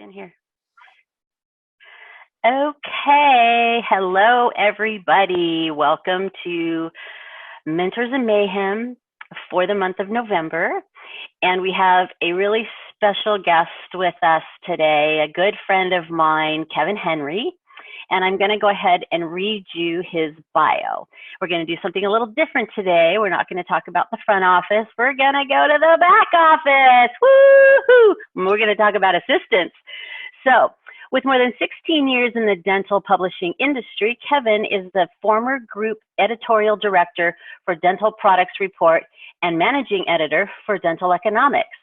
In here. Okay. Hello, everybody. Welcome to Mentors Mayhem for the month of November. And we have a really special guest with us today, a good friend of mine, Kevin Henry. And I'm going to go ahead and read you his bio. We're going to do something a little different today. We're not going to talk about the front office. We're going to go to the back office. Woo-hoo! We're going to talk about assistants. So, with more than 16 years in the dental publishing industry, Kevin is the former group editorial director for Dental Products Report and managing editor for Dental Economics.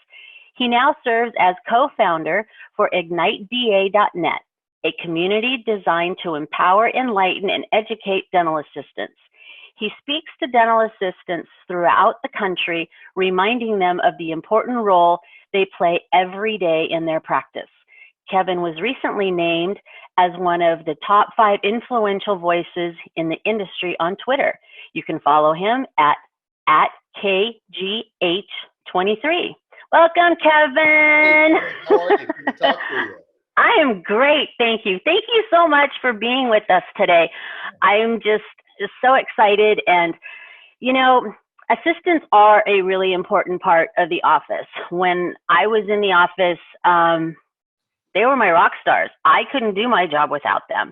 He now serves as co-founder for IgniteDA.net, a community designed to empower, enlighten, and educate dental assistants. He speaks to dental assistants throughout the country, reminding them of the important role they play every day in their practice. Kevin was recently named as one of the top 5 influential voices in the industry on Twitter. You can follow him at KGH23. Welcome, Kevin. Hey, how are you? Good to talk to you. I am great. Thank you. Thank you so much for being with us today. I am just so excited. And, you know, assistants are a really important part of the office. When I was in the office, they were my rock stars. I couldn't do my job without them.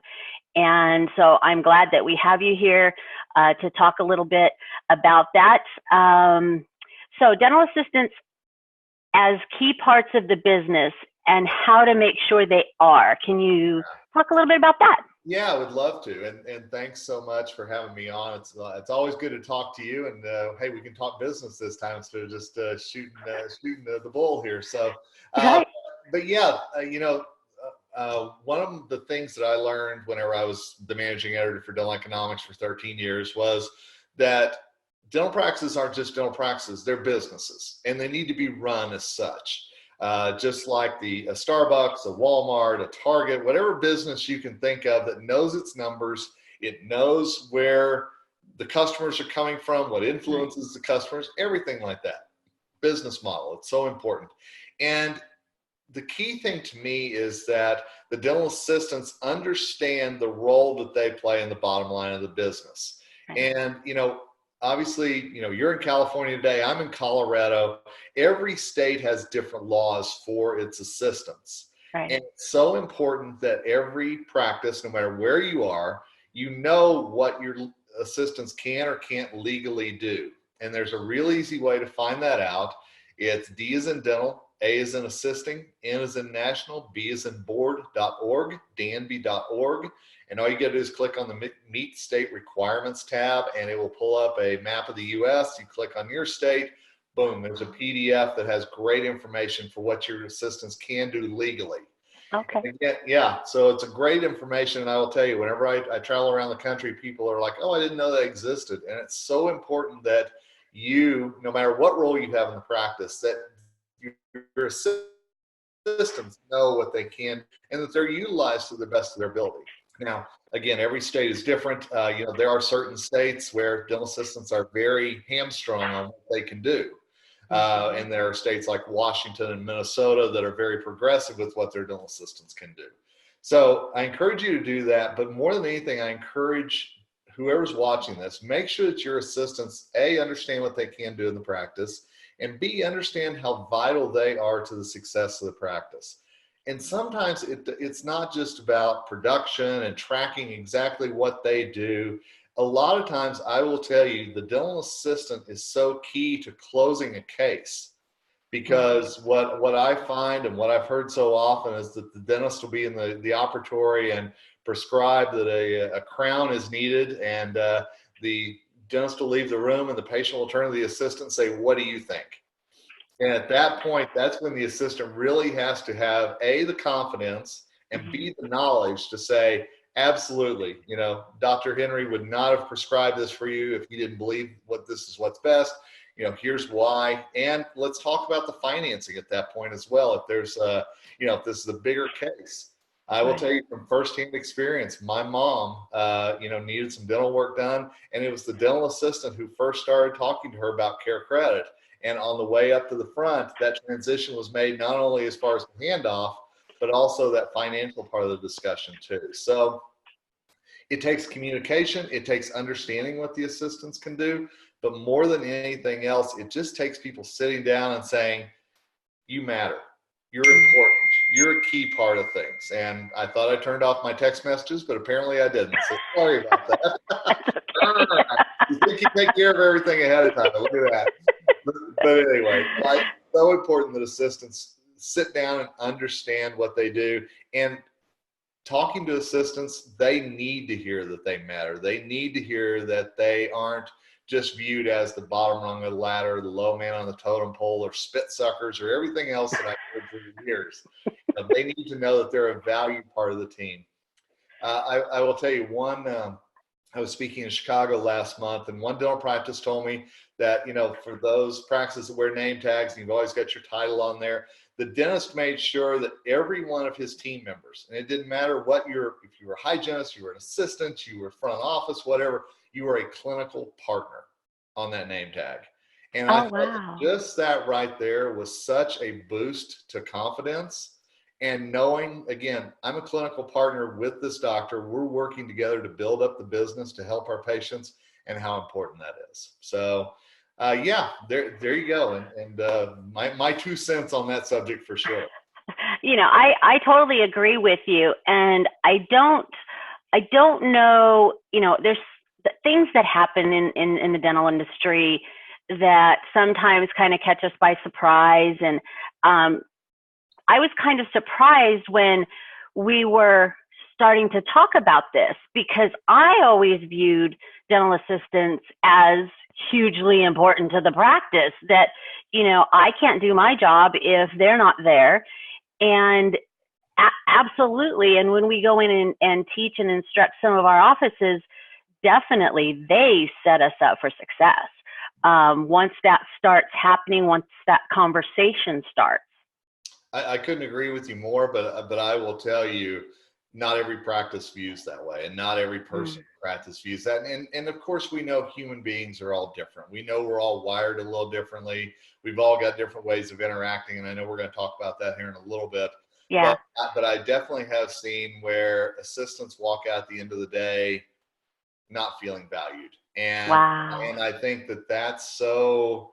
And so I'm glad that we have you here to talk a little bit about that. So dental assistants as key parts of the business and how to make sure they are. Can you talk a little bit about that? Yeah, I would love to. And thanks so much for having me on. It's always good to talk to you. And hey, we can talk business this time instead of just shooting the bull here. So, Right. but yeah, one of the things that I learned whenever I was the managing editor for Dental Economics for 13 years was that dental practices aren't just dental practices, they're businesses, and they need to be run as such. Just like a Starbucks, a Walmart, a Target, whatever business you can think of that knows its numbers, it knows where the customers are coming from, what influences the customers, everything like that. Business model, it's so important. And the key thing to me is that the dental assistants understand the role that they play in the bottom line of the business. And, obviously, you're in California today, I'm in Colorado. Every state has different laws for its assistants. Right. And it's so important that every practice, no matter where you are, you know what your assistants can or can't legally do. And there's a real easy way to find that out. It's D as in dental, A as in assisting, N as in national, B as in board.org, danby.org. And all you got to do is click on the Meet State Requirements tab, and it will pull up a map of the U.S. You click on your state, boom, there's a PDF that has great information for what your assistants can do legally. Okay. Again, yeah, so it's a great information, and I will tell you, whenever I travel around the country, people are like, oh, I didn't know that existed. And it's so important that you, no matter what role you have in the practice, that your assistants know what they can and that they're utilized to the best of their ability. Now, again, every state is different. There are certain states where dental assistants are very hamstrung on what they can do. And there are states like Washington and Minnesota that are very progressive with what their dental assistants can do. So I encourage you to do that. But more than anything, I encourage whoever's watching this, make sure that your assistants, A, understand what they can do in the practice, and B, understand how vital they are to the success of the practice. And sometimes it's not just about production and tracking exactly what they do. A lot of times, I will tell you, the dental assistant is so key to closing a case, because what I find and what I've heard so often is that the dentist will be in the operatory and prescribe that a crown is needed, and the dentist will leave the room and the patient will turn to the assistant and say, what do you think? And at that point, that's when the assistant really has to have A, the confidence, and B, the knowledge to say, absolutely, Dr. Henry would not have prescribed this for you if he didn't believe this is what's best. Here's why. And let's talk about the financing at that point as well. If there's if this is a bigger case. I will tell you from firsthand experience, my mom, needed some dental work done, and it was the dental assistant who first started talking to her about Care Credit. And on the way up to the front, that transition was made not only as far as the handoff, but also that financial part of the discussion too. So it takes communication, it takes understanding what the assistants can do, but more than anything else, it just takes people sitting down and saying, you matter, you're important, you're a key part of things. And I thought I turned off my text messages, but apparently I didn't. So sorry about that. You think you take care of everything ahead of time. Look at that. But anyway, it's so important that assistants sit down and understand what they do. And talking to assistants, they need to hear that they matter. They need to hear that they aren't just viewed as the bottom rung of the ladder, the low man on the totem pole, or spit suckers, or everything else that I've heard for years. They need to know that they're a valued part of the team. I will tell you one, I was speaking in Chicago last month, and one dental practice told me that, you know, for those practices that wear name tags, and you've always got your title on there, the dentist made sure that every one of his team members, and it didn't matter what if you were a hygienist, you were an assistant, you were front office, whatever, you were a clinical partner on that name tag. And I thought just that right there was such a boost to confidence. And knowing, again, I'm a clinical partner with this doctor. We're working together to build up the business to help our patients, and how important that is. So yeah, there you go. And my 2 cents on that subject for sure. You know, I totally agree with you. And I don't know, you know, there's things that happen in the dental industry that sometimes kind of catch us by surprise. And I was kind of surprised when we were starting to talk about this, because I always viewed dental assistants as hugely important to the practice, that, you know, I can't do my job if they're not there. And absolutely. And when we go in and teach and instruct some of our offices, definitely they set us up for success. Once that starts happening, once that conversation starts. I couldn't agree with you more, but I will tell you, not every practice views that way, and not every person in practice views that. And of course, we know human beings are all different. We know we're all wired a little differently. We've all got different ways of interacting, and I know we're going to talk about that here in a little bit. Yeah. But I definitely have seen where assistants walk out at the end of the day not feeling valued. And I think that that's so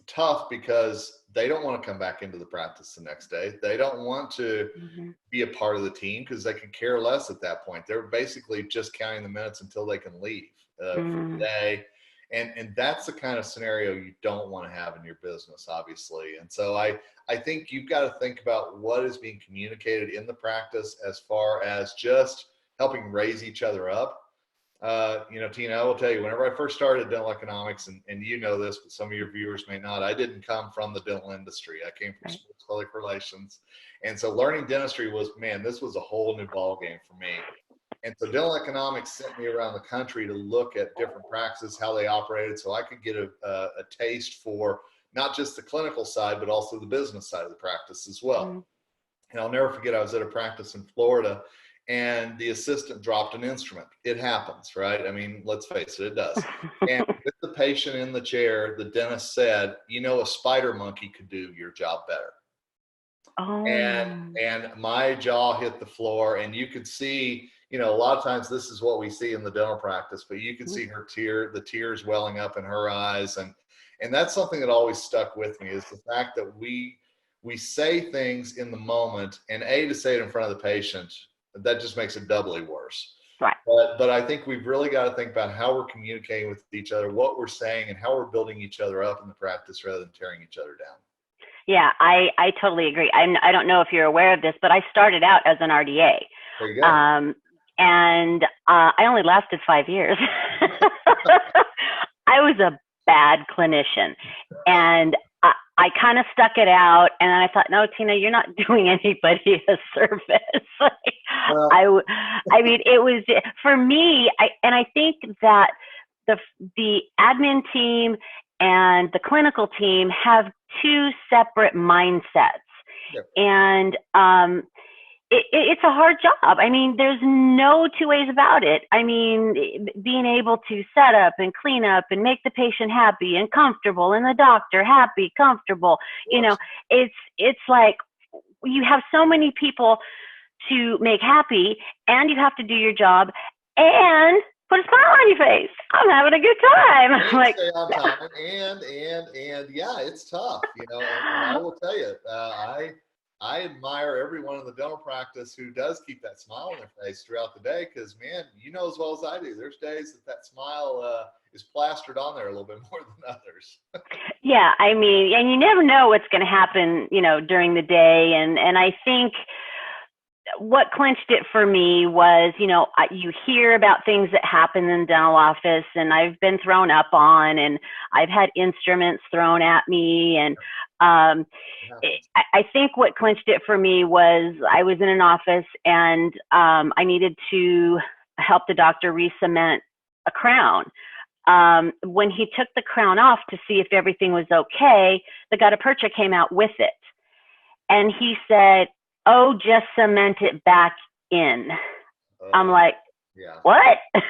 tough, because they don't want to come back into the practice the next day. They don't want to be a part of the team, because they could care less at that point. They're basically just counting the minutes until they can leave for the day. And that's the kind of scenario you don't want to have in your business, obviously. And so I think you've got to think about what is being communicated in the practice as far as just helping raise each other up. You know, Tina, I will tell you, whenever I first started dental economics, and you know this, but some of your viewers may not, I didn't come from the dental industry. I came from sports public relations. And so learning dentistry was, man, this was a whole new ballgame for me. And so dental economics sent me around the country to look at different practices, how they operated, so I could get a taste for not just the clinical side, but also the business side of the practice as well. And I'll never forget, I was at a practice in Florida, and the assistant dropped an instrument. It happens, right? I mean, let's face it, it does. And with the patient in the chair, the dentist said, you know, a spider monkey could do your job better. And my jaw hit the floor, and you could see, you know, a lot of times this is what we see in the dental practice, but you could see the tears welling up in her eyes. And that's something that always stuck with me, is the fact that we say things in the moment, and to say it in front of the patient, that just makes it doubly worse. Right. But I think we've really got to think about how we're communicating with each other, what we're saying, and how we're building each other up in the practice rather than tearing each other down. Yeah, I totally agree. I don't know if you're aware of this, but I started out as an RDA. There you go. And I only lasted 5 years. I was a bad clinician, and I kind of stuck it out, and I thought, no, Tina, you're not doing anybody a service. I mean, it was for me, I think that the admin team and the clinical team have 2 separate mindsets. Yep. And it's a hard job. I mean, there's no 2 ways about it. I mean, being able to set up and clean up and make the patient happy and comfortable, and the doctor happy, comfortable, you know, it's like you have so many people to make happy, and you have to do your job and put a smile on your face. I'm having a good time. And Like, stay on time, and yeah, it's tough, and I will tell you, I admire everyone in the dental practice who does keep that smile on their face throughout the day, because man, you know as well as I do, there's days that smile is plastered on there a little bit more than others. yeah, I mean, and you never know what's going to happen, during the day. And I think what clinched it for me was, you hear about things that happen in the dental office, and I've been thrown up on, and I've had instruments thrown at me. And I think what clinched it for me was I was in an office, and I needed to help the doctor re-cement a crown. When he took the crown off to see if everything was okay, the gutta percha came out with it. And he said, "Oh, just cement it back in." I'm like, yeah. What? Yeah.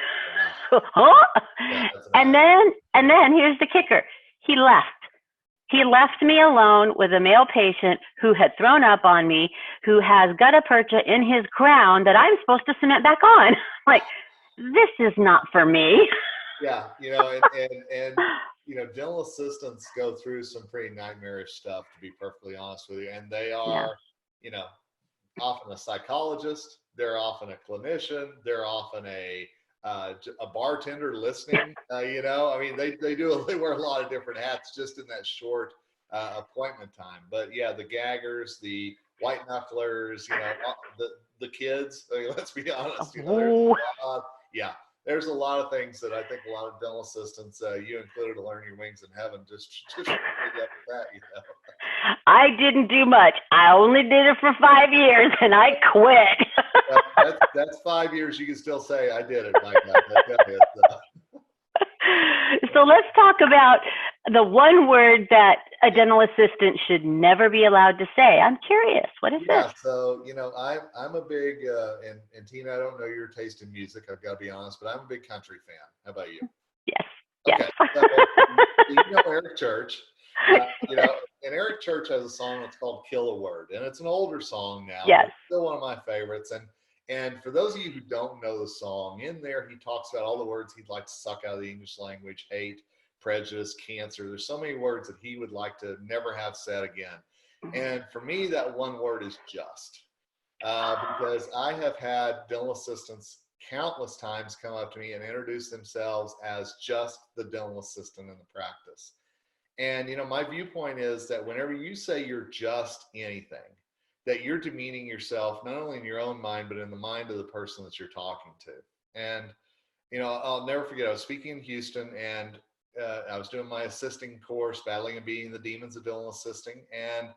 Huh? Yeah, And then here's the kicker. He left. He left me alone with a male patient who had thrown up on me, who has gutta percha in his crown that I'm supposed to cement back on. Like, this is not for me. Yeah, and dental assistants go through some pretty nightmarish stuff, to be perfectly honest with you. And they are, often a psychologist, they're often a clinician, they're often a bartender listening. I mean, they wear a lot of different hats just in that short appointment time. But yeah, the gaggers, the white knucklers, the kids. I mean, let's be honest. There's a lot of things that I think a lot of dental assistants, you included, to learn your wings in heaven. Just up with that, I didn't do much. I only did it for 5 years, and I quit. Well, that's 5 years. You can still say I did it. My God, So let's talk about the one word that a dental assistant should never be allowed to say. I'm curious. What is this? Yeah, so I'm a big and Tina, I don't know your taste in music, I've got to be honest, but I'm a big country fan. How about you? Yes. Okay. Yes. So, Eric Church. And Eric Church has a song that's called "Kill a Word," and it's an older song now. Yes. But it's still one of my favorites. And for those of you who don't know the song, in there he talks about all the words he'd like to suck out of the English language: hate, prejudice, cancer. There's so many words that he would like to never have said again. And for me, that one word is just. Because I have had dental assistants countless times come up to me and introduce themselves as just the dental assistant in the practice. And, my viewpoint is that whenever you say you're just anything, that you're demeaning yourself, not only in your own mind, but in the mind of the person that you're talking to. And, I'll never forget, I was speaking in Houston, and I was doing my assisting course, Battling and Beating the Demons of Dental Assisting. And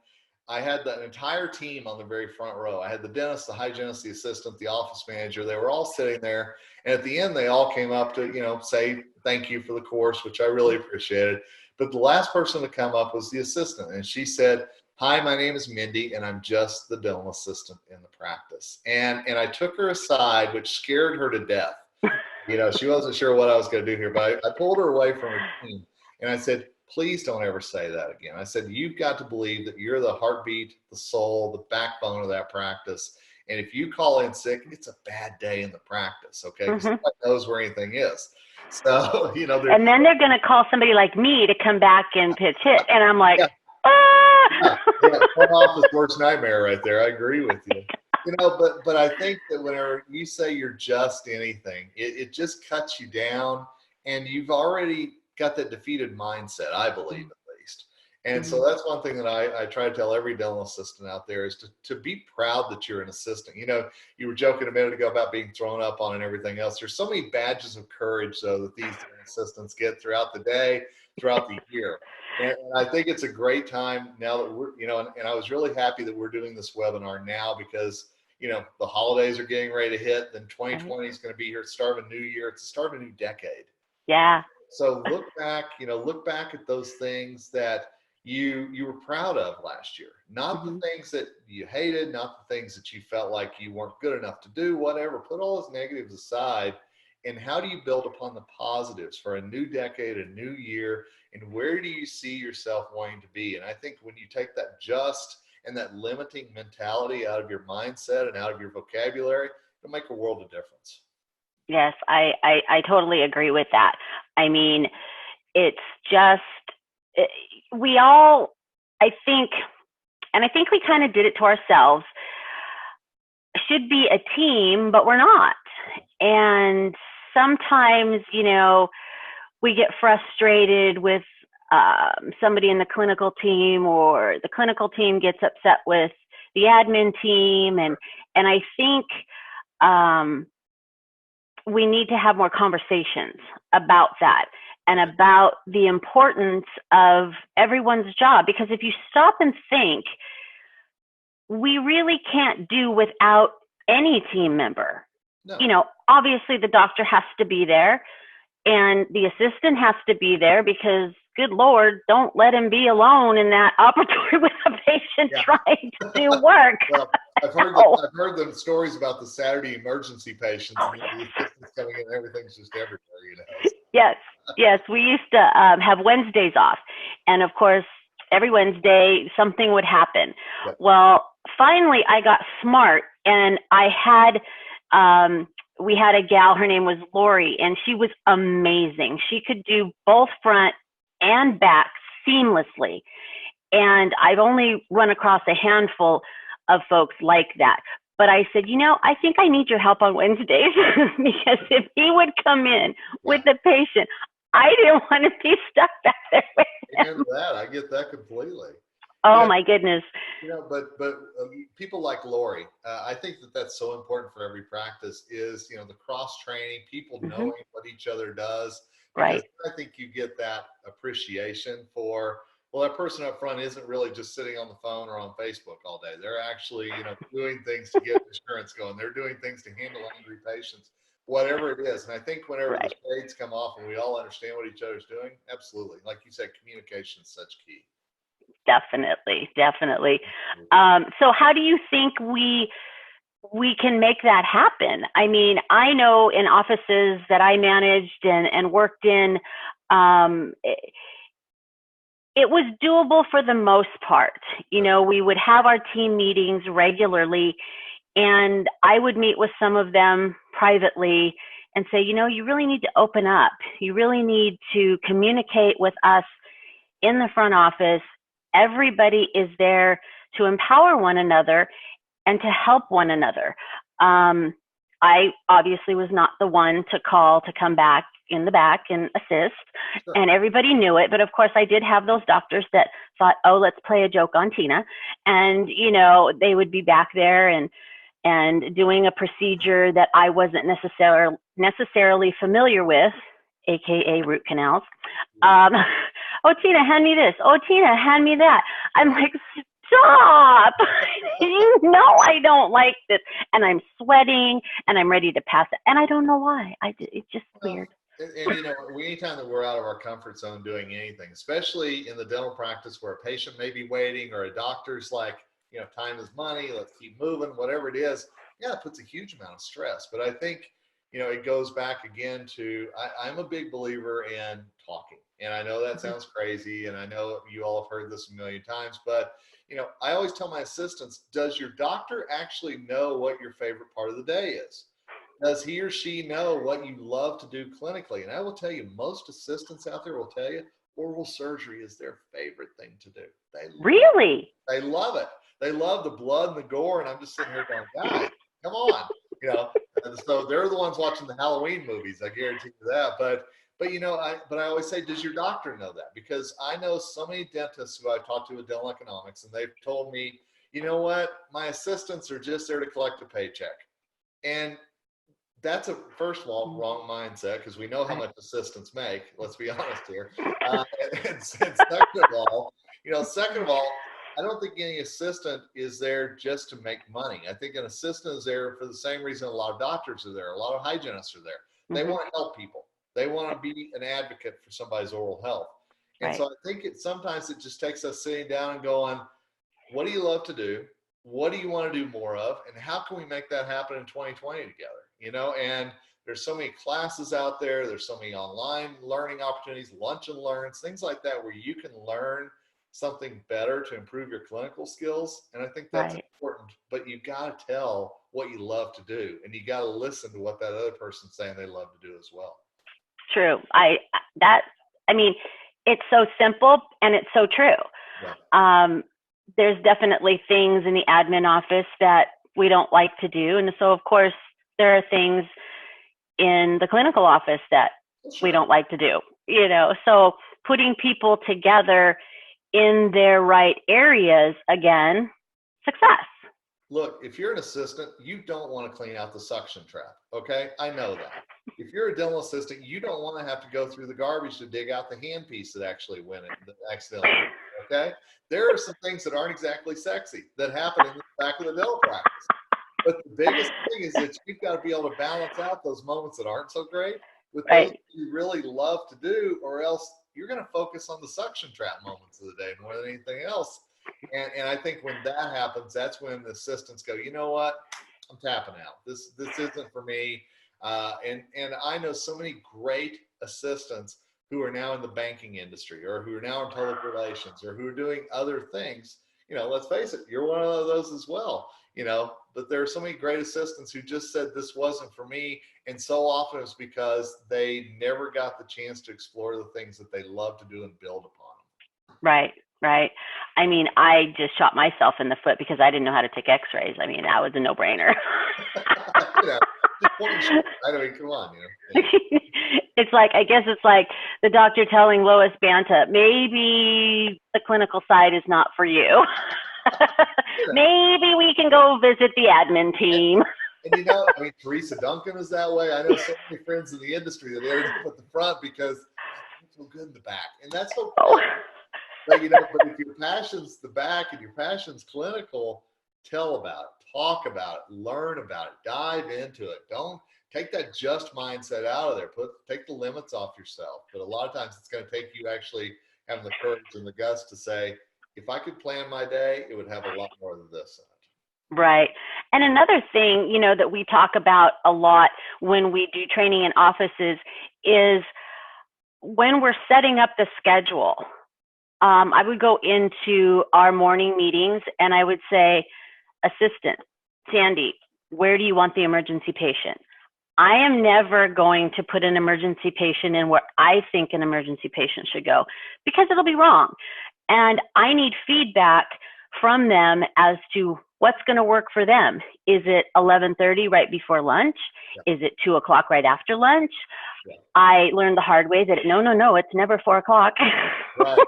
I had that entire team on the very front row. I had the dentist, the hygienist, the assistant, the office manager. They were all sitting there. And at the end, they all came up to, say thank you for the course, which I really appreciated. But the last person to come up was the assistant. And she said, "Hi, my name is Mindy, and I'm just the dental assistant in the practice." And I took her aside, which scared her to death. She wasn't sure what I was going to do here, but I pulled her away from her team. And I said, "Please don't ever say that again." I said, "You've got to believe that you're the heartbeat, the soul, the backbone of that practice. And if you call in sick, it's a bad day in the practice, okay? Because nobody knows where anything is." So, and then they're going to call somebody like me to come back and pitch hit. And I'm like, front office worst nightmare right there. I agree with you. But I think that whenever you say you're just anything, it just cuts you down, and you've already got that defeated mindset, I believe, at least. And so that's one thing that I try to tell every dental assistant out there is to be proud that you're an assistant. You were joking a minute ago about being thrown up on and everything else. There's so many badges of courage, though, that these dental assistants get throughout the day, throughout the year. And I think it's a great time now that we're, and I was really happy that we're doing this webinar now because, the holidays are getting ready to hit. Then 2020 is going to be here. It's the start of a new year. It's the start of a new decade. Yeah. So look back at those things that you were proud of last year, not the things that you hated, not the things that you felt like you weren't good enough to do, whatever. Put all those negatives aside. And how do you build upon the positives for a new decade, a new year? And where do you see yourself wanting to be? And I think when you take that just and that limiting mentality out of your mindset and out of your vocabulary, it'll make a world of difference. Yes, I totally agree with that. I mean, it's just, we all, I think, and I think we kind of did it to ourselves, should be a team, but we're not. And sometimes, we get frustrated with somebody in the clinical team, or the clinical team gets upset with the admin team. And I think we need to have more conversations about that and about the importance of everyone's job. Because if you stop and think, we really can't do without any team member. No. Obviously the doctor has to be there and the assistant has to be there, because good Lord, don't let him be alone in that operatory with a patient trying to do work. Well, I've heard the stories about the Saturday emergency patients, and the assistants coming in, everything's just everywhere, Yes. We used to have Wednesdays off. And of course, every Wednesday, something would happen. Yep. Well, finally, I got smart, and we had a gal, her name was Lori, and she was amazing. She could do both front and back seamlessly. And I've only run across a handful of folks like that. But I said, I think I need your help on Wednesdays, because if he would come in with the patient, I didn't want to be stuck back there with him. I get that completely. Oh, my goodness. But people like Lori, I think that's so important for every practice is, the cross training, people knowing what each other does. Because I think you get that appreciation for, well, that person up front isn't really just sitting on the phone or on Facebook all day. They're actually, doing things to get insurance going. They're doing things to handle angry patients, whatever it is. And I think whenever the shades come off and we all understand what each other's doing, absolutely. Like you said, communication is such key. Definitely. So how do you think we can make that happen? I mean, I know in offices that I managed and worked in, it was doable for the most part. We would have our team meetings regularly, and I would meet with some of them privately and say, you really need to open up. You really need to communicate with us in the front office. Everybody is there to empower one another and to help one another. I obviously was not the one to call to come back in the back and assist, and everybody knew it. But of course, I did have those doctors that thought, oh, let's play a joke on Tina. And, they would be back there and doing a procedure that I wasn't necessarily familiar with, AKA root canals. Oh, Tina, hand me this. Oh, Tina, hand me that. I'm like, stop. I don't like this. And I'm sweating and I'm ready to pass it. And I don't know why. It's just weird. And anytime that we're out of our comfort zone doing anything, especially in the dental practice where a patient may be waiting or a doctor's like, time is money, let's keep moving, whatever it is, it puts a huge amount of stress. But I think, it goes back again to, I'm a big believer in talking. And I know that sounds crazy, and I know you all have heard this a million times, but, I always tell my assistants, does your doctor actually know what your favorite part of the day is? Does he or she know what you love to do clinically? And I will tell you, most assistants out there will tell you oral surgery is their favorite thing to do. Really? They love it. They love the blood and the gore. And I'm just sitting here going, guys, come on. And so they're the ones watching the Halloween movies. I guarantee you that. But I always say, does your doctor know that? Because I know so many dentists who I've talked to with dental economics, and they've told me, you know what, my assistants are just there to collect a paycheck. And that's first of all, wrong mindset, because we know how much assistants make. Let's be honest here. And second of all, I don't think any assistant is there just to make money. I think an assistant is there for the same reason a lot of doctors are there. A lot of hygienists are there. They want to help people. They want to be an advocate for somebody's oral health. And so I think sometimes it just takes us sitting down and going, what do you love to do? What do you want to do more of? And how can we make that happen in 2020 together? And there's so many classes out there. There's so many online learning opportunities, lunch and learns, things like that, where you can learn something better to improve your clinical skills. And I think that's Right. important, but you got to tell what you love to do, and you got to listen to what that other person's saying they love to do as well. True. I mean, it's so simple and it's so true. Yeah. There's definitely things in the admin office that we don't like to do. And so, of course, there are things in the clinical office that we don't like to do, so putting people together in their right areas, again, success. Look, if you're an assistant, you don't want to clean out the suction trap. Okay. I know that. If you're a dental assistant, you don't want to have to go through the garbage to dig out the handpiece that actually went in, that accidentally. Okay. There are some things that aren't exactly sexy that happen in the back of the dental practice. But the biggest thing is that you've got to be able to balance out those moments that aren't so great with those Right. you really love to do, or else you're going to focus on the suction trap moments of the day more than anything else. And I think when that happens, that's when the assistants go, you know what, I'm tapping out. This isn't for me. And I know so many great assistants who are now in the banking industry, or who are now in public relations, or who are doing other things. Let's face it, you're one of those as well. But there are so many great assistants who just said this wasn't for me. And so often it's because they never got the chance to explore the things that they love to do and build upon them. Right. Right. I mean, I just shot myself in the foot because I didn't know how to take x-rays. I mean, that was a no-brainer. I mean, come on, Yeah. I guess it's like the doctor telling Lois Banta, maybe the clinical side is not for you. Maybe we can go visit the admin team. And I mean, Teresa Duncan is that way. I know so many friends in the industry that they end up at the front because they feel good in the back, and that's okay. Oh. But but if your passion's the back and your passion's clinical, tell about it, talk about it, learn about it, dive into it. Don't take that just mindset out of there. Take the limits off yourself. But a lot of times it's going to take you actually having the courage and the guts to say, if I could plan my day, it would have a lot more than this in it. Right. And another thing, that we talk about a lot when we do training in offices is when we're setting up the schedule. I would go into our morning meetings and I would say, assistant, Sandy, where do you want the emergency patient? I am never going to put an emergency patient in where I think an emergency patient should go, because it'll be wrong. And I need feedback from them as to what's going to work for them. Is it 11:30 right before lunch? Yeah. Is it 2 o'clock right after lunch? Yeah. I learned the hard way that no, it's never 4 o'clock. Right.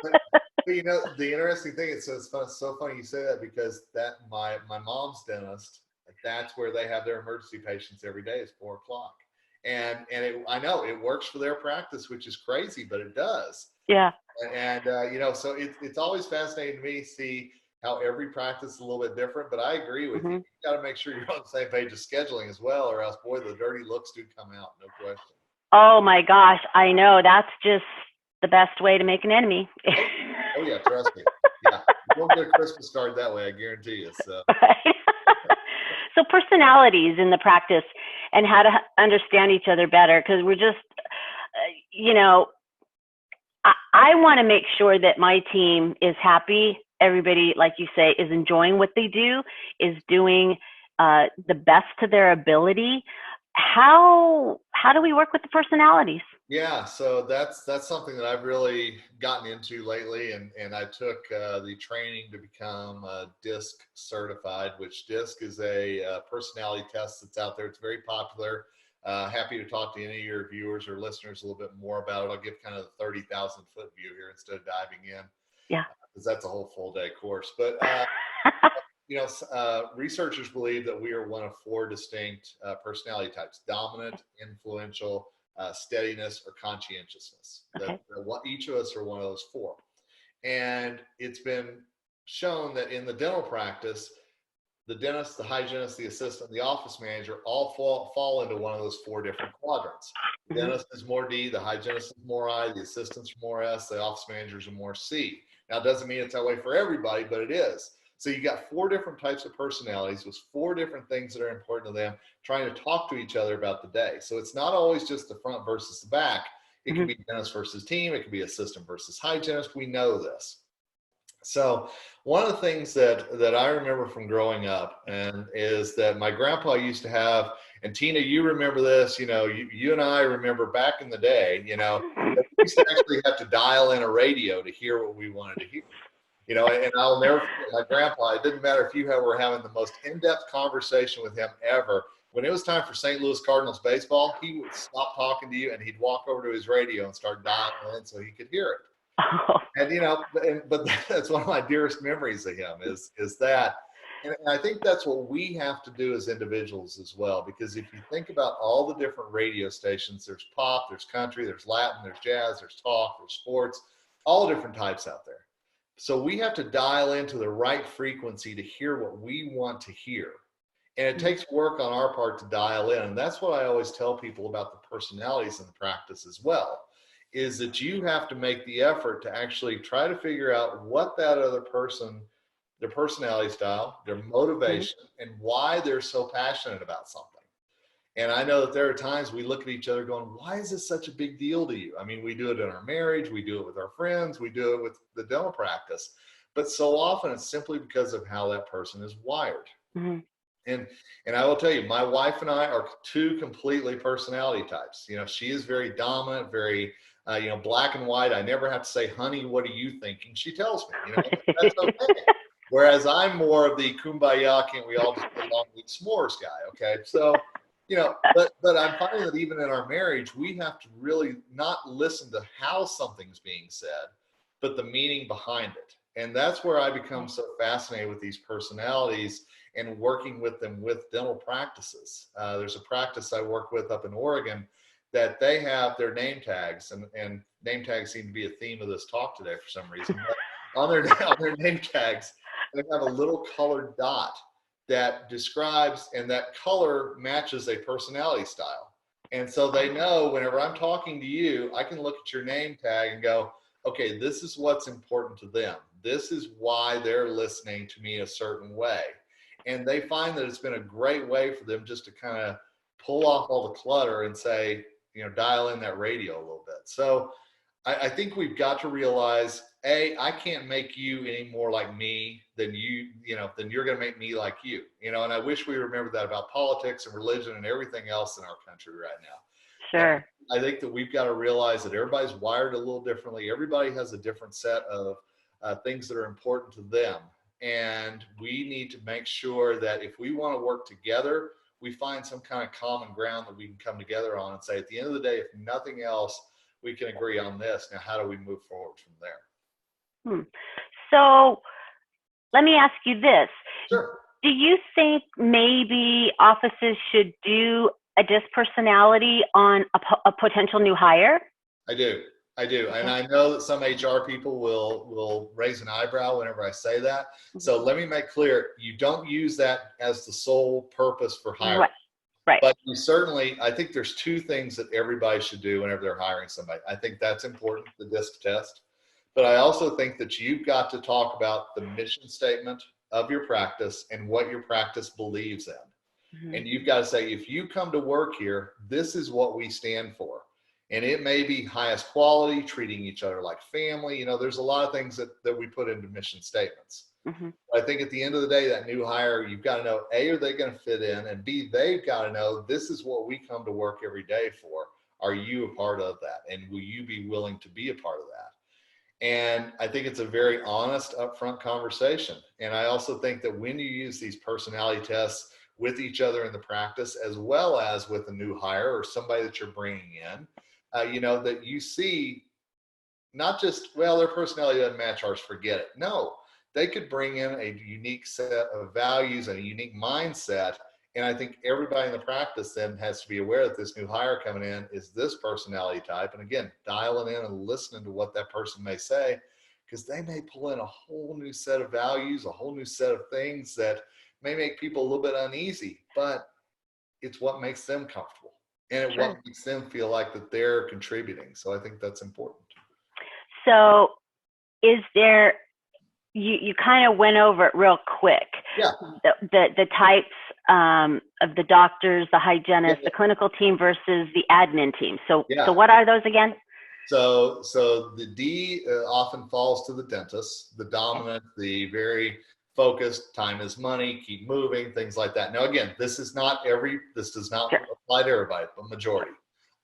But the interesting thing is, it's so funny you say that, because that my mom's dentist, that's where they have their emergency patients every day is 4 o'clock. And I know it works for their practice, which is crazy, but it does. Yeah. And so it's always fascinating to me to see how every practice is a little bit different. But I agree with you. You got to make sure you're on the same page of scheduling as well, or else, boy, the dirty looks do come out, no question. Oh my gosh, I know. That's just the best way to make an enemy. Oh yeah, trust me. Yeah, you won't get a Christmas card that way, I guarantee you. So. Right. So personalities in the practice and how to understand each other better, because we're just, I want to make sure that my team is happy. Everybody, like you say, is enjoying what they do, is doing the best to their ability. How do we work with the personalities? Yeah, so that's something that I've really gotten into lately, and I took the training to become DISC certified, which DISC is a personality test that's out there. It's very popular. Happy to talk to any of your viewers or listeners a little bit more about it. I'll give kind of the 30,000 foot view here instead of diving in. Yeah, because that's a whole full day course. But researchers believe that we are one of 4 distinct personality types: dominant, influential, steadiness, or conscientiousness. Okay. Each of us are one of those 4. And it's been shown that in the dental practice, the dentist, the hygienist, the assistant, the office manager all fall into one of those 4 different quadrants. The dentist is more D, the hygienist is more I, the assistant's more S, the office managers are more C. Now, it doesn't mean it's that way for everybody, but it is. So you got 4 different types of personalities with 4 different things that are important to them, trying to talk to each other about the day. So it's not always just the front versus the back. It can be dentist versus team. It can be assistant versus hygienist. We know this. So one of the things that I remember from growing up and is that my grandpa used to have, and Tina, you remember this, you and I remember back in the day, that we used to actually have to dial in a radio to hear what we wanted to hear. And I'll never forget my grandpa. It didn't matter if you were having the most in-depth conversation with him ever. When it was time for St. Louis Cardinals baseball, he would stop talking to you and he'd walk over to his radio and start dialing in so he could hear it. Oh. And but that's one of my dearest memories of him is that. And I think that's what we have to do as individuals as well, because if you think about all the different radio stations, there's pop, there's country, there's Latin, there's jazz, there's talk, there's sports, all different types out there. So we have to dial into the right frequency to hear what we want to hear. And it takes work on our part to dial in. And that's what I always tell people about the personalities in the practice as well, is that you have to make the effort to actually try to figure out what that other person, their personality style, their motivation, and why they're so passionate about something. And I know that there are times we look at each other going, why is this such a big deal to you? I mean, we do it in our marriage, we do it with our friends, we do it with the dental practice. But so often it's simply because of how that person is wired. And I will tell you, my wife and I are two completely personality types. She is very dominant, very black and white. I never have to say, honey, what are you thinking? She tells me, that's okay. Whereas I'm more of the kumbaya, can't we all just get along with s'mores guy? Okay. So, but I'm finding that even in our marriage, we have to really not listen to how something's being said, but the meaning behind it. And that's where I become so fascinated with these personalities and working with them with dental practices. There's a practice I work with up in Oregon that they have their name tags, and name tags seem to be a theme of this talk today for some reason. But on their name tags, they have a little colored dot that describes, and that color matches a personality style. And so they know whenever I'm talking to you, I can look at your name tag and go, okay, this is what's important to them. This is why they're listening to me a certain way. And they find that it's been a great way for them just to kind of pull off all the clutter and say, dial in that radio a little bit. So I think we've got to realize, I can't make you any more like me than than you're going to make me like you, and I wish we remembered that about politics and religion and everything else in our country right now. Sure. And I think that we've got to realize that everybody's wired a little differently. Everybody has a different set of things that are important to them. And we need to make sure that if we want to work together, we find some kind of common ground that we can come together on and say, at the end of the day, if nothing else, we can agree on this. Now, how do we move forward from there? So let me ask you this. Sure. Do you think maybe offices should do a DISC personality on a potential new hire? I do. And I know that some HR people will raise an eyebrow whenever I say that. So let me make clear, you don't use that as the sole purpose for hiring. Right. But you certainly, I think there's two things that everybody should do whenever they're hiring somebody. I think that's important, the DISC test. But I also think that you've got to talk about the mission statement of your practice and what your practice believes in. And you've got to say, if you come to work here, this is what we stand for. And it may be highest quality, treating each other like family. There's a lot of things that we put into mission statements. I think at the end of the day, that new hire, you've got to know, A, are they going to fit in? And B, they've got to know, this is what we come to work every day for. Are you a part of that? And will you be willing to be a part of that? And I think it's a very honest, upfront conversation. And I also think that when you use these personality tests with each other in the practice, as well as with a new hire or somebody that you're bringing in, that you see not just, well, their personality doesn't match ours, forget it. No, they could bring in a unique set of values and a unique mindset. And I think everybody in the practice then has to be aware that this new hire coming in is this personality type. And again, dialing in and listening to what that person may say, because they may pull in a whole new set of values, a whole new set of things that may make people a little bit uneasy, but it's what makes them comfortable. And it what makes them feel like that they're contributing. So I think that's important. So is there, you kind of went over it real quick. Yeah. The types of the doctors, the hygienists, the clinical team versus the admin team. So what are those again? So the D often falls to the dentist, the dominant, the very focused, time is money, keep moving, things like that. Now, again, this does not apply to everybody, but majority.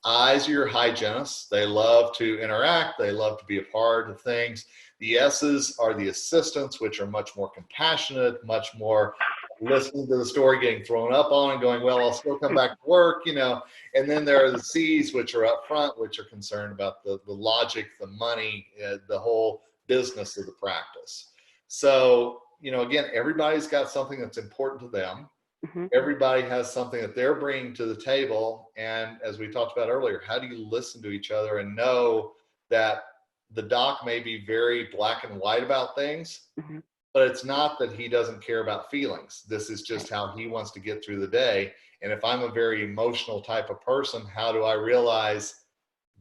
I's are your hygienists. They love to interact. They love to be a part of things. The S's are the assistants, which are much more compassionate, much more listening to the story, getting thrown up on and going, well, I'll still come back to work, And then there are the C's, which are up front, which are concerned about the logic, the money, the whole business of the practice. So, again, everybody's got something that's important to them. Mm-hmm. Everybody has something that they're bringing to the table. And as we talked about earlier, how do you listen to each other and know that the doc may be very black and white about things, mm-hmm. but it's not that he doesn't care about feelings. This is just how he wants to get through the day. And if I'm a very emotional type of person, how do I realize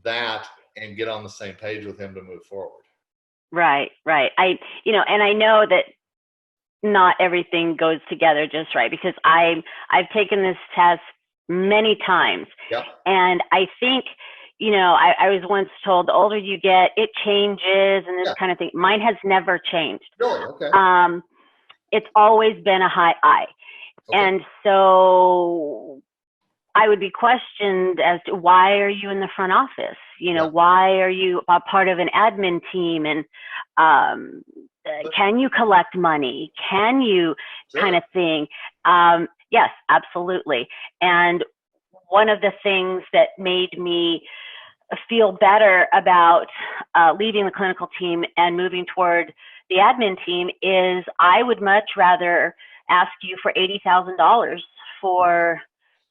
that and get on the same page with him to move forward? Right. And I know that not everything goes together just right, because I've taken this test many times. Yep. And I think, I was once told the older you get, it changes and this kind of thing. Mine has never changed. Really? Okay. It's always been a high I. Okay. And so I would be questioned as to, why are you in the front office? Why are you a part of an admin team? And can you collect money? Can you kind of thing? Yes, absolutely. And one of the things that made me feel better about leaving the clinical team and moving toward the admin team is I would much rather ask you for $80,000 for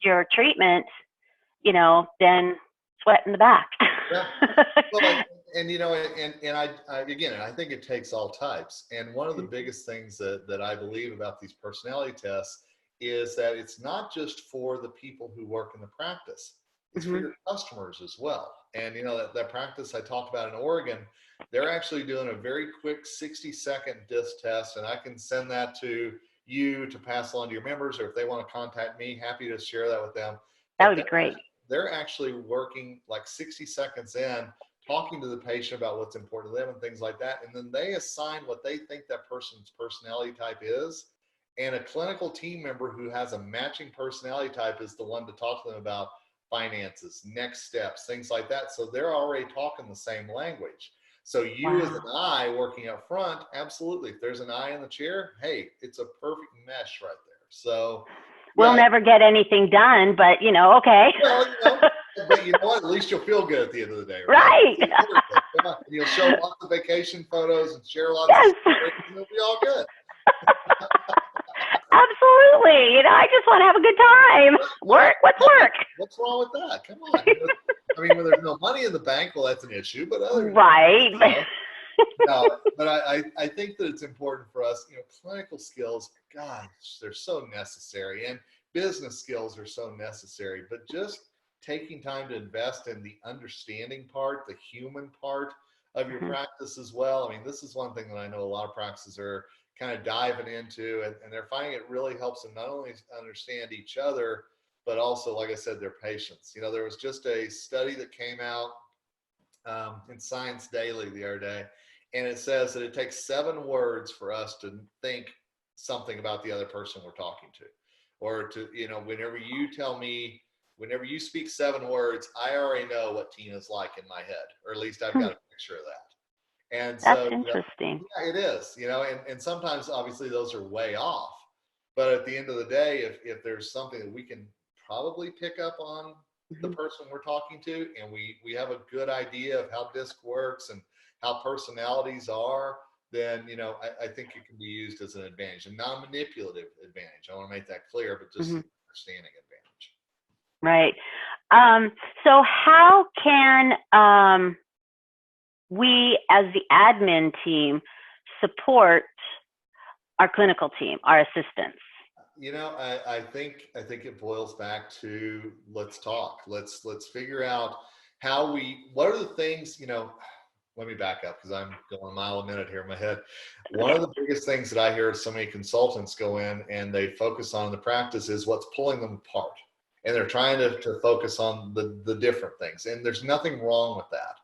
your treatment, than sweat in the back. Yeah. Well, and I think it takes all types. And one of the biggest things that I believe about these personality tests is that it's not just for the people who work in the practice, it's for your customers as well. And that practice I talked about in Oregon, they're actually doing a very quick 60-second DISC test, and I can send that to you to pass along to your members, or if they want to contact me, happy to share that with them. That would be great. They're actually working like 60 seconds in, talking to the patient about what's important to them and things like that. And then they assign what they think that person's personality type is. And a clinical team member who has a matching personality type is the one to talk to them about finances, next steps, things like that. So they're already talking the same language. So you as an I working up front, absolutely. If there's an I in the chair, hey, it's a perfect mesh right there. So we'll never get anything done, but okay. Well, but you know what? At least you'll feel good at the end of the day, right? And you'll show lots of vacation photos and share lots of stories, and it'll be all good. Absolutely. I just want to have a good time. Work? What's work? What's wrong with that? Come on. I mean, when there's no money in the bank, well, that's an issue. But right. No, but I think that it's important for us, clinical skills, gosh, they're so necessary, and business skills are so necessary, but just taking time to invest in the understanding part, the human part of your practice as well. I mean, this is one thing that I know a lot of practices are kind of diving into, and they're finding it really helps them not only understand each other, but also, like I said, their patients. There was just a study that came out in Science Daily the other day, and it says that it takes 7 words for us to think something about the other person we're talking to, or to, whenever you speak 7 words, I already know what Tina's like in my head, or at least I've got a picture of that. And that's interesting. It is, and sometimes obviously those are way off, but at the end of the day, if there's something that we can probably pick up on the person we're talking to, and we have a good idea of how DISC works and how personalities are, then, I think it can be used as an advantage, a non-manipulative advantage. I want to make that clear, but just an understanding advantage. Right. So how can we as the admin team support our clinical team, our assistants? I think it boils back to, let's talk. Let's figure out what are the things, let me back up because I'm going a mile a minute here in my head. One of the biggest things that I hear so many consultants go in and they focus on in the practice is what's pulling them apart. And they're trying to focus on the different things. And there's nothing wrong with that.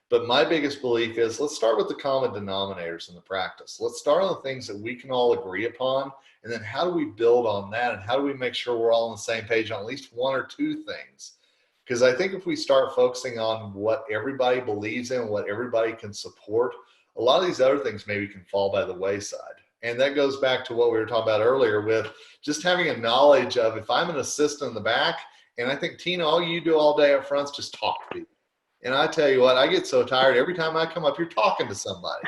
But my biggest belief is let's start with the common denominators in the practice. Let's start on the things that we can all agree upon. And then how do we build on that? And how do we make sure we're all on the same page on at least one or two things? Because I think if we start focusing on what everybody believes in, what everybody can support, a lot of these other things maybe can fall by the wayside. And that goes back to what we were talking about earlier with just having a knowledge of if I'm an assistant in the back, and I think, Tina, all you do all day up front is just talk to people. And I tell you what, I get so tired every time I come up here talking to somebody.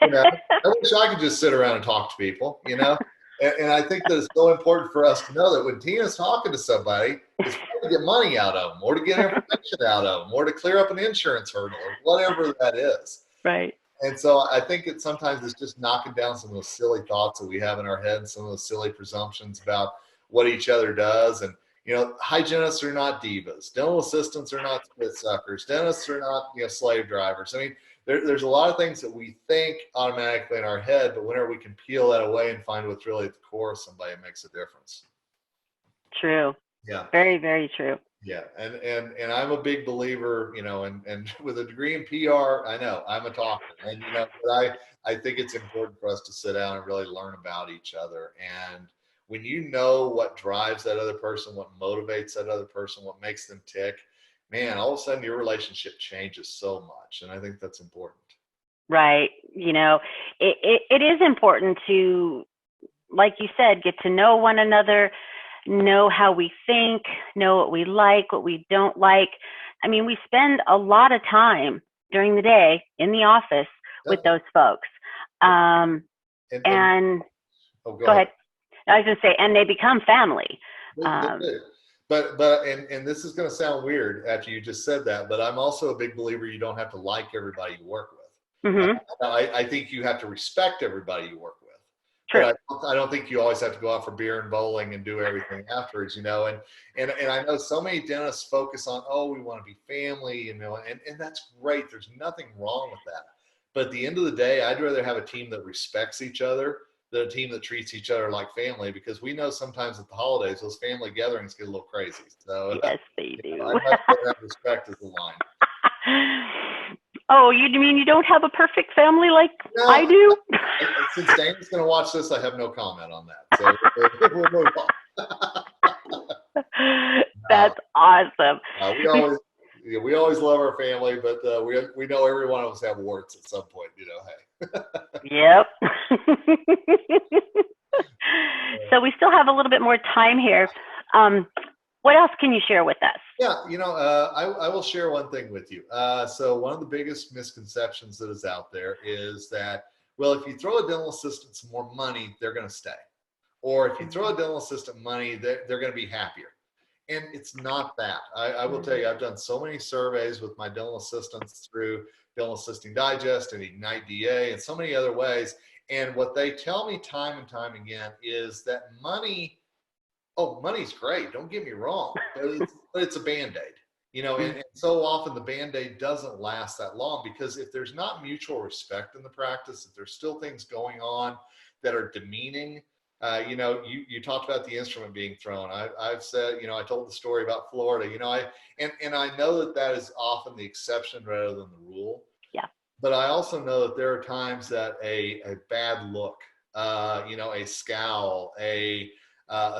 You know, I wish I could just sit around and talk to people, you know. And I think that it's so important for us to know that when Tina's talking to somebody, it's to get money out of them or to get information out of them or to clear up an insurance hurdle or whatever that is. Right. And so I think that sometimes it's just knocking down some of those silly thoughts that we have in our head, some of those silly presumptions about what each other does. And, you know, hygienists are not divas. Dental assistants are not spit suckers. Dentists are not, you know, slave drivers. I mean, there's a lot of things that we think automatically in our head, but whenever we can peel that away and find what's really at the core of somebody, it makes a difference. True. Yeah. Very, very true. Yeah. And I'm a big believer, you know, and with a degree in PR, I know I'm a talker, and, you know, but I think it's important for us to sit down and really learn about each other. And when you know what drives that other person, what motivates that other person, what makes them tick, man, all of a sudden your relationship changes so much. And I think that's important. Right. You know, it is important to, like you said, get to know one another, know how we think, know what we like, what we don't like. I mean, we spend a lot of time during the day in the office with those folks. And go ahead. I was going to say, and they become family. But this is going to sound weird after you just said that, but I'm also a big believer you don't have to like everybody you work with. Mm-hmm. I think you have to respect everybody you work with. True. But I don't think you always have to go out for beer and bowling and do everything afterwards, you know. And I know so many dentists focus on, oh, we want to be family, you know, and that's great. There's nothing wrong with that. But at the end of the day, I'd rather have a team that respects each other than a team that treats each other like family, because we know sometimes at the holidays, those family gatherings get a little crazy. So yes, they do. I'd much rather have respect as the line. Oh, you mean you don't have a perfect family like I do? Since Dana's going to watch this, I have no comment on that. So we'll move on. That's awesome. We always love our family, but we know every one of us have warts at some point, you know, hey. Yep. So we still have a little bit more time here. What else can you share with us? Yeah, you know, I will share one thing with you. So one of the biggest misconceptions that is out there is that, well, if you throw a dental assistant some more money, they're going to stay. Or if you throw a dental assistant money, they're going to be happier. And it's not that. I will tell you, I've done so many surveys with my dental assistants through Dental Assisting Digest and Ignite DA and so many other ways. And what they tell me time and time again is that money's great. Don't get me wrong, but it's a Band-Aid, you know, and so often the Band-Aid doesn't last that long, because if there's not mutual respect in the practice, if there's still things going on that are demeaning, you know, you talked about the instrument being thrown. I've said, you know, I told the story about Florida, you know, I know that is often the exception rather than the rule. Yeah. But I also know that there are times that a bad look, you know, a scowl, a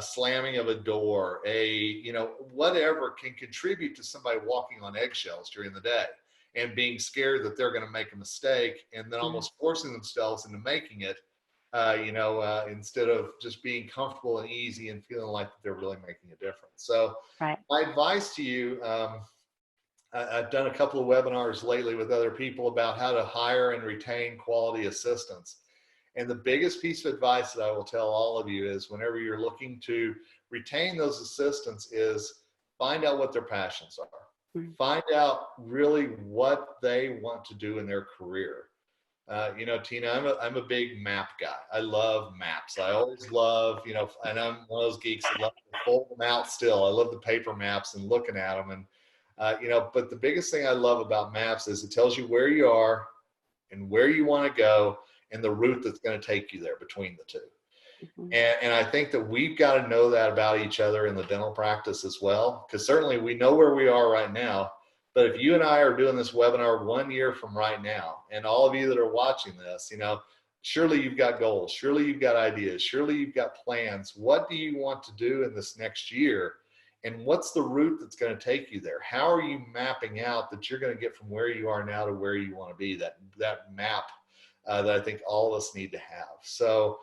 slamming of a door, you know, whatever can contribute to somebody walking on eggshells during the day and being scared that they're going to make a mistake and then almost forcing themselves into making it, you know, instead of just being comfortable and easy and feeling like they're really making a difference. So right. My advice to you, I've done a couple of webinars lately with other people about how to hire and retain quality assistants. And the biggest piece of advice that I will tell all of you is whenever you're looking to retain those assistants is find out what their passions are. Find out really what they want to do in their career. You know, Tina, I'm a big map guy. I love maps. I always love, you know, and I'm one of those geeks that love to fold them out still. I love the paper maps and looking at them. And, you know, but the biggest thing I love about maps is it tells you where you are and where you want to go and the route that's going to take you there between the two. And I think that we've got to know that about each other in the dental practice as well, because certainly we know where we are right now, But if you and I are doing this webinar 1 year from right now, and all of you that are watching this, surely you've got goals, surely you've got ideas, surely you've got plans. What do you want to do in this next year? And what's the route that's going to take you there? How are you mapping out that you're going to get from where you are now to where you want to be? That map that I think all of us need to have. So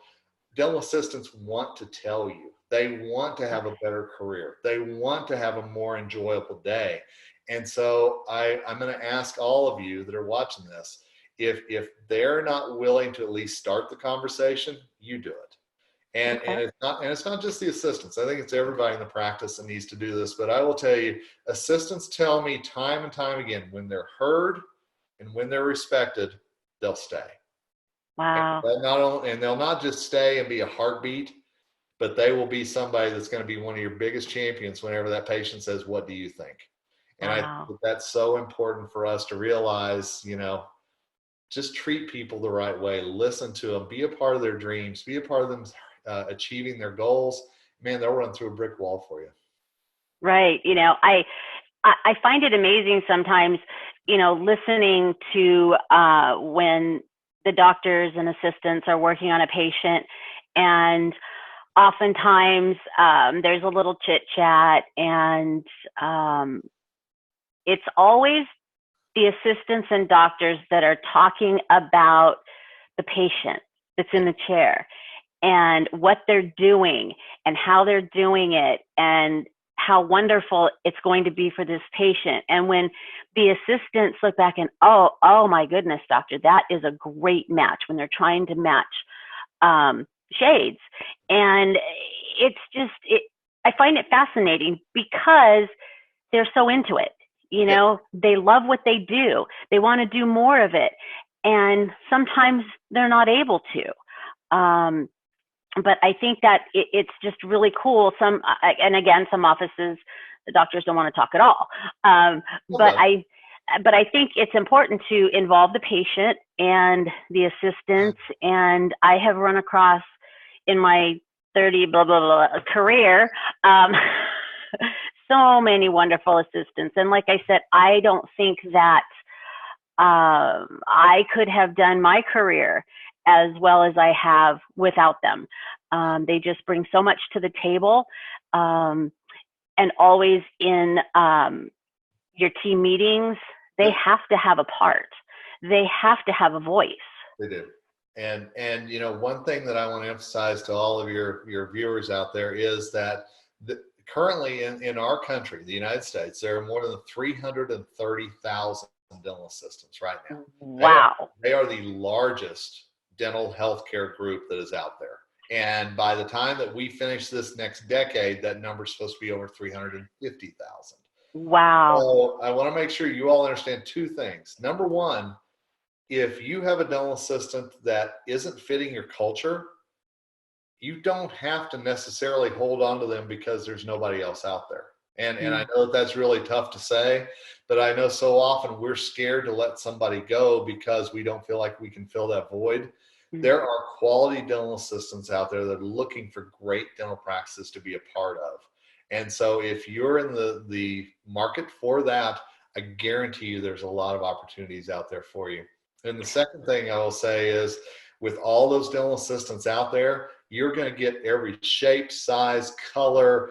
dental assistants want to tell you. They want to have a better career. They want to have a more enjoyable day. And so I'm going to ask all of you that are watching this, if they're not willing to at least start the conversation, you do it. And it's not just the assistants. I think it's everybody in the practice that needs to do this. But I will tell you, assistants tell me time and time again, when they're heard and when they're respected, they'll stay. Wow. And they'll not just stay and be a heartbeat, but they will be somebody that's going to be one of your biggest champions whenever that patient says, "What do you think?" And I think that's so important for us to realize, just treat people the right way, listen to them, be a part of their dreams, be a part of them achieving their goals. Man, they'll run through a brick wall for you. Right. I find it amazing sometimes, listening to when the doctors and assistants are working on a patient, and oftentimes there's a little chit chat, and it's always the assistants and doctors that are talking about the patient that's in the chair and what they're doing and how they're doing it and how wonderful it's going to be for this patient. And when the assistants look back and, oh my goodness, doctor, that is a great match, when they're trying to match shades. And it's just, I find it fascinating because they're so into it. They love what they do. They want to do more of it. And sometimes they're not able to. But I think that it's just really cool. And again, some offices, the doctors don't want to talk at all. But I think it's important to involve the patient and the assistants. And I have run across in my 30 blah, blah, blah career, so many wonderful assistants. And like I said, I don't think that I could have done my career as well as I have without them. They just bring so much to the table, and always in your team meetings, they have to have a part. They have to have a voice. They do. And one thing that I want to emphasize to all of your viewers out there is that currently in our country, the United States, there are more than 330,000 dental assistants right now. Wow. They are the largest dental healthcare group that is out there. And by the time that we finish this next decade, that number is supposed to be over 350,000. Wow. So I want to make sure you all understand two things. Number one, if you have a dental assistant that isn't fitting your culture, you don't have to necessarily hold on to them because there's nobody else out there. And I know that's really tough to say, but I know so often we're scared to let somebody go because we don't feel like we can fill that void. There are quality dental assistants out there that are looking for great dental practices to be a part of. And so if you're in the market for that, I guarantee you there's a lot of opportunities out there for you. And the second thing I will say is, with all those dental assistants out there, you're going to get every shape, size, color,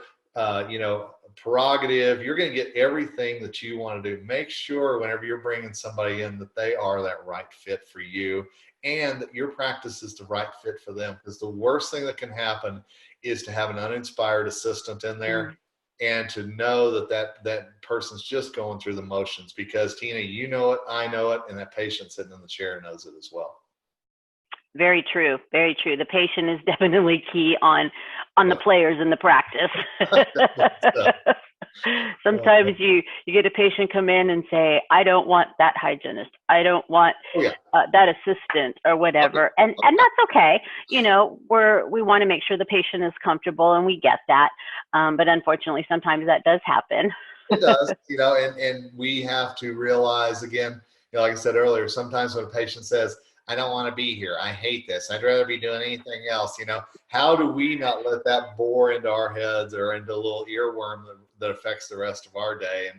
prerogative. You're going to get everything that you want to do. Make sure whenever you're bringing somebody in that they are that right fit for you and that your practice is the right fit for them. Because the worst thing that can happen is to have an uninspired assistant in there and to know that person's just going through the motions, because Tina, you know it, I know it, and that patient sitting in the chair knows it as well. Very true. Very true. The patient is definitely key on the players in the practice. Sometimes you get a patient come in and say, I don't want that hygienist. I don't want that assistant or whatever. And that's okay. We want to make sure the patient is comfortable, and we get that. But unfortunately, sometimes that does happen. It does, and we have to realize, again, like I said earlier, sometimes when a patient says, I don't want to be here, I hate this, I'd rather be doing anything else, how do we not let that bore into our heads or into a little earworm that affects the rest of our day?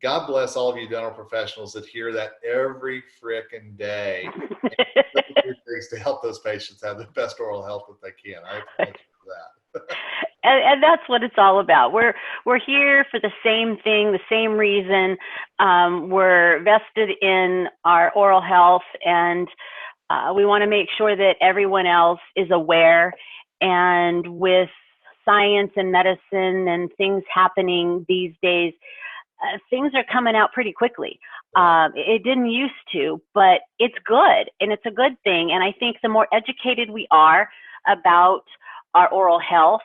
God bless all of you dental professionals that hear that every frickin' day. Things to help those patients have the best oral health that they can. I apologize for that. And that's what it's all about. We're here for the same thing, the same reason. We're vested in our oral health, and we want to make sure that everyone else is aware. And with science and medicine and things happening these days, things are coming out pretty quickly. It didn't used to, but it's good, and it's a good thing. And I think the more educated we are about our oral health,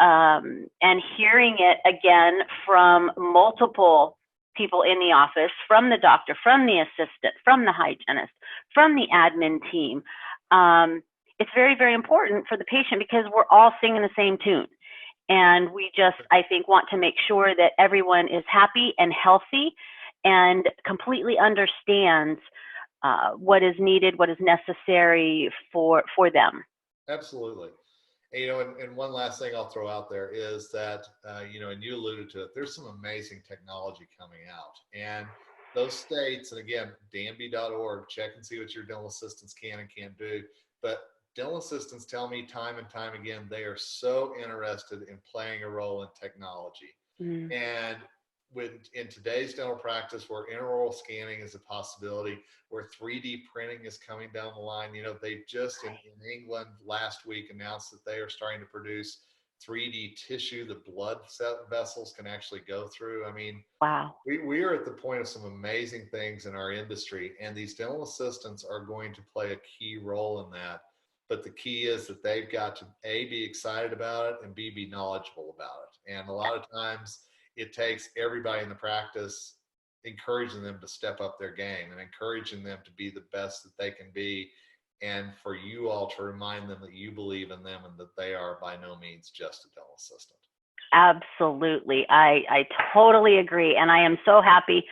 and hearing it again from multiple people in the office, from the doctor, from the assistant, from the hygienist, from the admin team, it's very, very important for the patient because we're all singing the same tune. And we just, I think, want to make sure that everyone is happy and healthy and completely understands what is needed, what is necessary for them. Absolutely. And, and one last thing I'll throw out there is that, and you alluded to it, there's some amazing technology coming out. And those states, and again, danby.org, check and see what your dental assistants can and can't do. But dental assistants tell me time and time again, they are so interested in playing a role in technology. And in today's dental practice, where intraoral scanning is a possibility, where 3D printing is coming down the line, they just in England last week announced that they are starting to produce 3D tissue the blood vessels can actually go through. I mean, wow. We are at the point of some amazing things in our industry, and these dental assistants are going to play a key role in that. But the key is that they've got to A, be excited about it, and B, be knowledgeable about it. And a lot of times it takes everybody in the practice encouraging them to step up their game and encouraging them to be the best that they can be. And for you all to remind them that you believe in them and that they are by no means just a dental assistant. Absolutely. I totally agree. And I am so happy,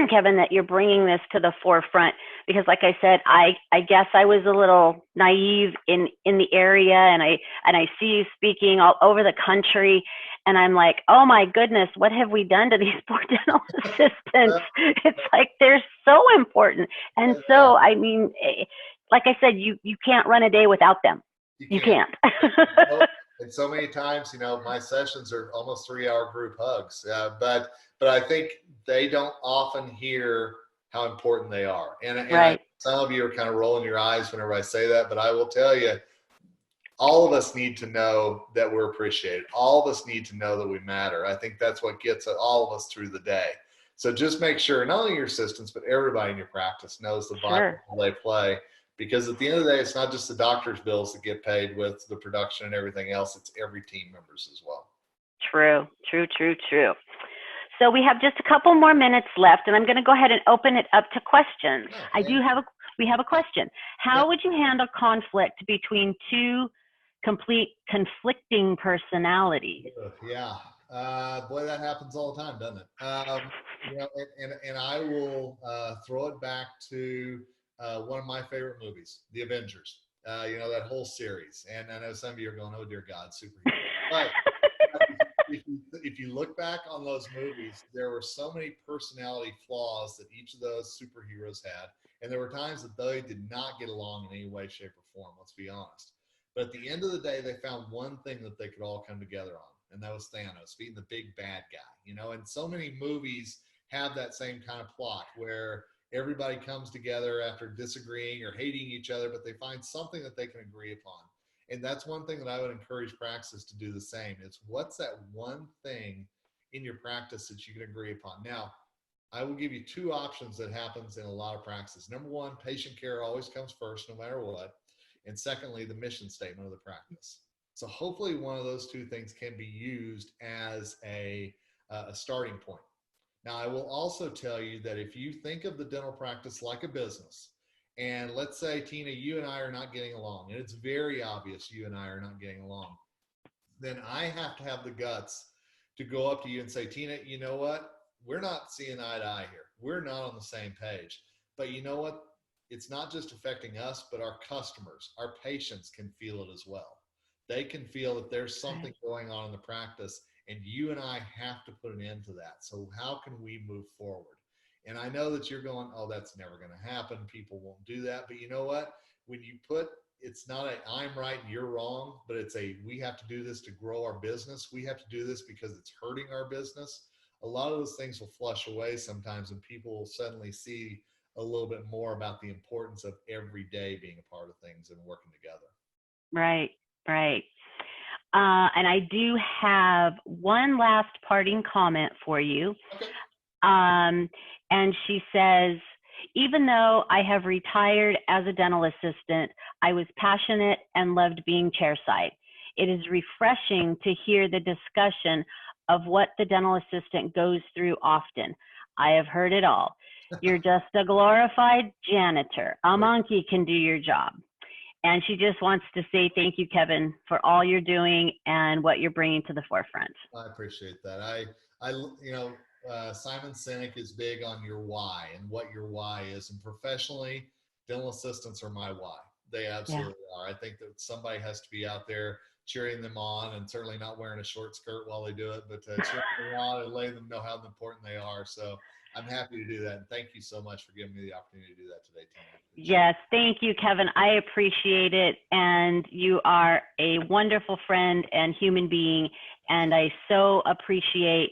Kevin, that you're bringing this to the forefront because like I said, I guess I was a little naive in the area, and I see you speaking all over the country, and I'm like, oh my goodness, what have we done to these poor dental assistants? It's like they're so important. And so, I mean, like I said, you can't run a day without them. You can't. And so many times, my sessions are almost 3-hour group hugs, but I think they don't often hear how important they are. And right. Some of you are kind of rolling your eyes whenever I say that, but I will tell you, all of us need to know that we're appreciated. All of us need to know that we matter. I think that's what gets all of us through the day. So just make sure not only your assistants, but everybody in your practice knows the vital role they play. Because at the end of the day, it's not just the doctor's bills that get paid with the production and everything else. It's every team members as well. True. So we have just a couple more minutes left, and I'm going to go ahead and open it up to questions. We have a question. How would you handle conflict between two conflicting personalities? Boy, that happens all the time, doesn't it? And I will throw it back to one of my favorite movies, The Avengers. That whole series. And I know some of you are going, oh dear God, superhero. But if you look back on those movies, there were so many personality flaws that each of those superheroes had. And there were times that they did not get along in any way, shape, or form, let's be honest. But at the end of the day, they found one thing that they could all come together on, and that was Thanos being the big bad guy. And so many movies have that same kind of plot where everybody comes together after disagreeing or hating each other, but they find something that they can agree upon. And that's one thing that I would encourage practices to do the same. It's what's that one thing in your practice that you can agree upon? Now, I will give you two options that happens in a lot of practices. Number one, patient care always comes first, no matter what. And secondly, the mission statement of the practice. So hopefully one of those two things can be used as a starting point. Now, I will also tell you that if you think of the dental practice like a business, and let's say, Tina, you and I are not getting along, and it's very obvious you and I are not getting along, then I have to have the guts to go up to you and say, Tina, you know what? We're not seeing eye to eye here. We're not on the same page. But you know what? It's not just affecting us, but our customers, our patients can feel it as well. They can feel that there's something going on in the practice, And you and I have to put an end to that. So how can we move forward? And I know that you're going, oh, that's never going to happen. People won't do that. But you know what? When you put, it's not a I'm right and you're wrong, but it's a we have to do this to grow our business. We have to do this because it's hurting our business. A lot of those things will flush away sometimes, and people will suddenly see a little bit more about the importance of every day being a part of things and working together. Right, right. And I do have one last parting comment for you. Okay. And she says, even though I have retired as a dental assistant, I was passionate and loved being chairside. It is refreshing to hear the discussion of what the dental assistant goes through often. I have heard it all. You're just a glorified janitor. A monkey can do your job. And she just wants to say thank you, Kevin, for all you're doing and what you're bringing to the forefront. I appreciate that. Simon Sinek is big on your why and what your why is. And professionally, dental assistants are my why. They absolutely are. I think that somebody has to be out there cheering them on, and certainly not wearing a short skirt while they do it, but cheering them on and letting them know how important they are. So I'm happy to do that. And thank you so much for giving me the opportunity to do that today, Tina. Yes, thank you, Kevin. I appreciate it. And you are a wonderful friend and human being. And I so appreciate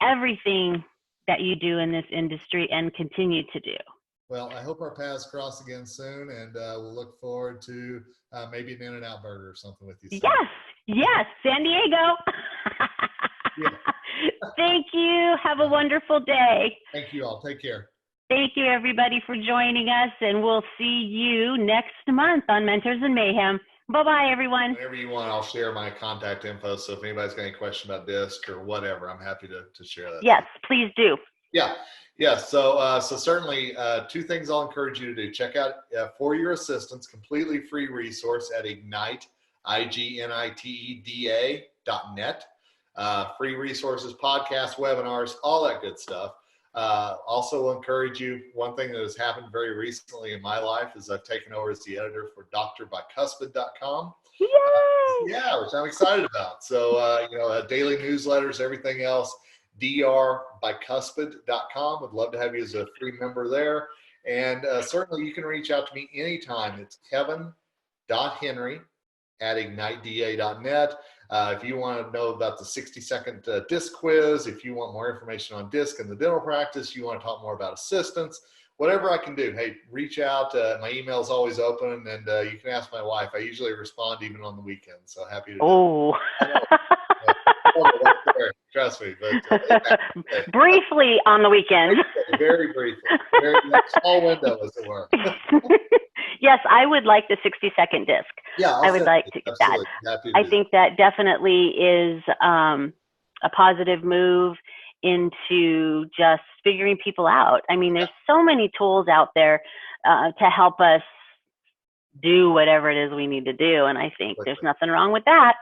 everything that you do in this industry and continue to do. Well, I hope our paths cross again soon, and we'll look forward to maybe an In-N-Out burger or something with you soon. Yes, San Diego. Thank you. Have a wonderful day. Thank you all. Take care. Thank you, everybody, for joining us, and we'll see you next month on Mentors and Mayhem. Bye-bye, everyone. Whenever you want, I'll share my contact info, so if anybody's got any question about disc or whatever, I'm happy to share that. Yes, please do. Yeah. So certainly two things I'll encourage you to do. Check out For Your Assistance, completely free resource at Ignite, IGNITEDA.net. Free resources, podcasts, webinars, all that good stuff. Also encourage you, one thing that has happened very recently in my life is I've taken over as the editor for drbycuspid.com. Yeah, which I'm excited about. So, daily newsletters, everything else, drbycuspid.com. Would love to have you as a free member there. And certainly you can reach out to me anytime. It's kevin.henry@igniteda.net. If you want to know about the 60-second disc quiz, if you want more information on disc and the dental practice, you want to talk more about assistance, whatever I can do, hey, reach out. My email is always open, and you can ask my wife. I usually respond even on the weekend, so happy to do that. Trust me. But, briefly on the weekend. Very briefly. Very small window, as it were. Yes, I would like the 60-second disc. Yeah, I would like to get that. I think that definitely is a positive move into just figuring people out. I mean, there's so many tools out there to help us do whatever it is we need to do. And I think there's nothing wrong with that.